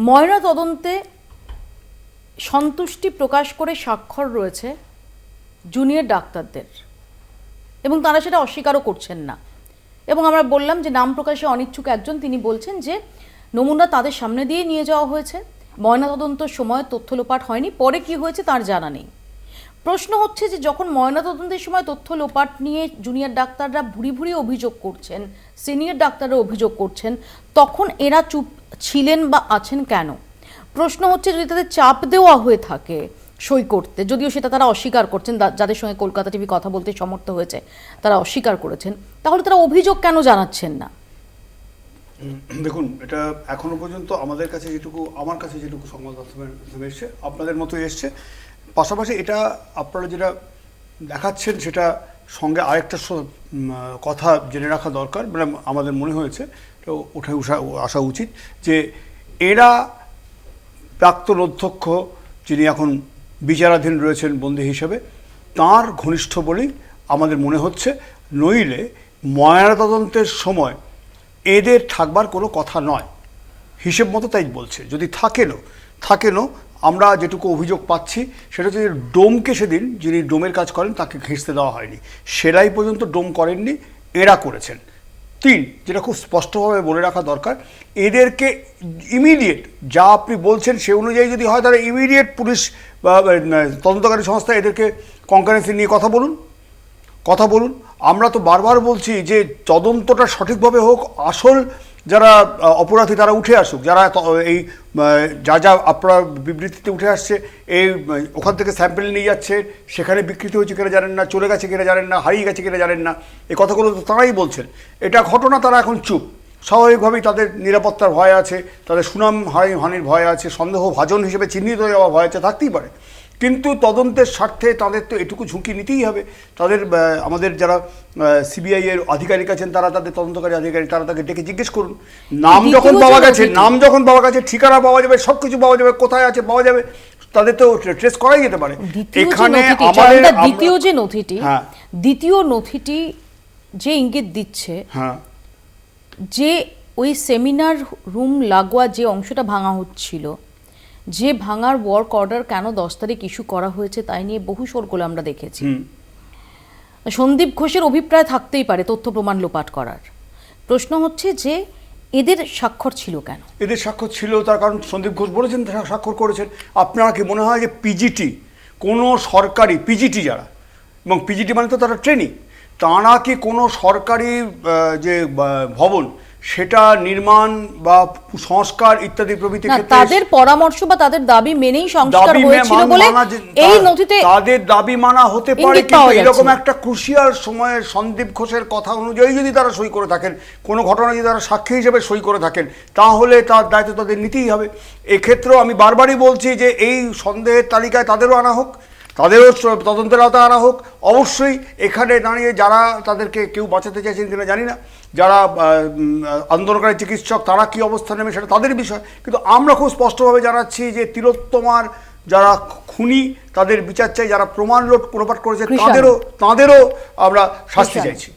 ময়না তদন্তে সন্তুষ্টি প্রকাশ করে স্বাক্ষর রয়েছে জুনিয়র ডাক্তারদের এবং তারা সেটা অস্বীকারও করছেন না। এবং আমরা বললাম যে নাম প্রকাশে অনিচ্ছুক একজন, তিনি বলছেন যে নমুনা তাদের সামনে দিয়ে নিয়ে যাওয়া হয়েছে, ময়নাতদন্তের সময় তথ্য লোপাট হয়নি, পরে কি হয়েছে তার জানা নেই। প্রশ্ন হচ্ছে যে যখন ময়নাতদন্তের সময় তথ্য লোপাট নিয়ে জুনিয়র ডাক্তাররা ভুরি ভুরি অভিযোগ করছেন, সিনিয়র ডাক্তাররা অভিযোগ করছেন, তখন এরা চুপ ছিলেন বা আছেন কেন? প্রশ্ন হচ্ছে যদি তাদের চাপ দেওয়া হয়ে থাকে সই করতে, যদিও সেটা তারা অস্বীকার করছেন, যাদের সঙ্গে কলকাতা টিভি কথা বলতে সমর্থ হয়েছে তারা অস্বীকার করেছেন, তাহলে তারা অভিযোগ কেন জানাচ্ছেন না? দেখুন, এটা এখনো পর্যন্ত আমাদের কাছে যেটুকু, আমার কাছে যেটুকু সংবাদ মাধ্যমে এসছে, আপনাদের মতো এসছে। পাশাপাশি এটা আপনারা যেটা দেখাচ্ছেন সেটা সঙ্গে আরেকটা কথা জেনে রাখা দরকার, মানে আমাদের মনে হয়েছে তো উঠে আসা উচিত যে এরা প্রাক্তন অধ্যক্ষ যিনি এখন বিচারাধীন রয়েছেন বন্দী হিসেবে, তাঁর ঘনিষ্ঠ বলেই আমাদের মনে হচ্ছে, নইলে ময়নাতদন্তের সময় এদের থাকবার কোনো কথা নয়। হিসেব মতো তাই বলছে, যদি থাকেনও আমরা যেটুকু অভিযোগ পাচ্ছি সেটা হচ্ছে যে ডোমকে সেদিন যিনি ডোমের কাজ করেন তাকে ঘেঁষতে দেওয়া হয়নি, সেলাই পর্যন্ত ডোম করেননি, এরা করেছেন। 3, যেটা খুব স্পষ্টভাবে বলে রাখা দরকার, এদেরকে ইমিডিয়েট যা আপনি বলছেন সে অনুযায়ী যদি হয় তাহলে ইমিডিয়েট পুলিশ বা তদন্তকারী সংস্থা এদেরকে কনকারেন্সি নিয়ে কথা বলুন। আমরা তো বারবার বলছি যে তদন্তটা সঠিকভাবে হোক, আসল যারা অপরাধী তারা উঠে আসুক, যারা এই যা আপনারা বিবৃতিতে উঠে আসছে, এই ওখান থেকে স্যাম্পেল নিয়ে যাচ্ছে, সেখানে বিকৃতি হয়েছে কিনা জানেন না, চলে গেছে কিনা জানেন না, হারিয়ে গেছে কিনা জানেন না, এই কথাগুলো তো তারাই বলছেন। এটা ঘটনা, তারা এখন চুপ। স্বাভাবিকভাবেই তাদের নিরাপত্তার ভয় আছে, তাদের সুনাম হানির ভয় আছে, সন্দেহভাজন হিসেবে চিহ্নিত হয়ে যাওয়ার ভয় আছে, থাকতেই পারে। কিন্তু তদন্তের স্বার্থে তাদের তো এটুকু ঝুঁকি নিতেই হবে। তাদের আমাদের যারা সিবিআই এর আধিকারিক আছেন, তারা তাদের তদন্তকারী আধিকারিক, তারা তাকে ডেকে জিজ্ঞেস করুন। নাম যখন পাওয়া গেছে, ঠিকানা পাওয়া যাবে, সব কিছু পাওয়া যাবে, কোথায় আছে পাওয়া যাবে, তাদের তো ট্রেস করাই যেতে পারে। এখানে দ্বিতীয় নথিটি যে ইঙ্গিত দিচ্ছে যে ওই সেমিনার রুম লাগোয়া যে অংশটা ভাঙা হচ্ছিল, যে ভাঙার ওয়ার্ক অর্ডার কেন 10 তারিখ ইস্যু করা হয়েছে তাই নিয়ে বহু শোরগোল আমরা দেখেছি। সন্দীপ ঘোষের অভিপ্রায় থাকতেই পারে তথ্য প্রমাণ লোপাট করার। প্রশ্ন হচ্ছে যে এদের স্বাক্ষর ছিল কেন? এদের স্বাক্ষর ছিল তার কারণ সন্দীপ ঘোষ বলেছেন স্বাক্ষর করেছেন। আপনারা কি মনে হয় যে পিজিটি, কোনো সরকারি পিজিটি যারা, এবং পিজিটি মানে তো তারা ট্রেনিং, তারা কি কোনো সরকারি যে ভবন সেটা নির্মাণ বা সংস্কার ইত্যাদি প্রভৃতি ক্ষেত্রে তাদের পরামর্শ বা তাদের দাবি মেনেই সংস্কার হয়েছিল বলে এই নথিতে তাদের দাবি মানা হতে পারে। কিন্তু এরকম একটা ক্রুশিয়াল সময়ে সন্দীপ ঘোষের কথা অনুযায়ী যদি তারা সই করে থাকেন, কোনো ঘটনা যদি তারা সাক্ষী হিসেবে সই করে থাকেন, তাহলে তার দায়িত্ব তাদের নিতেই হবে। এক্ষেত্রেও আমি বারবারই বলছি যে এই সন্দেহের তালিকায় তাদেরও আনা হোক, তাদেরও তদন্তের আওতায় আনা হোক। অবশ্যই এখানে দাঁড়িয়ে যারা তাদেরকে কেউ বাঁচাতে চাইছেন কিনা জানি না, যারা আন্দোলনকারী চিকিৎসক তারা কি অবস্থা নেবে সেটা তাদের বিষয়। কিন্তু আমরা খুব স্পষ্টভাবে জানাচ্ছি যে তিলোত্তমার যারা খুনি তাদের বিচার চাই, যারা প্রমাণ লোপাট করেছে তাদেরও আমরা শাস্তি চাইছি।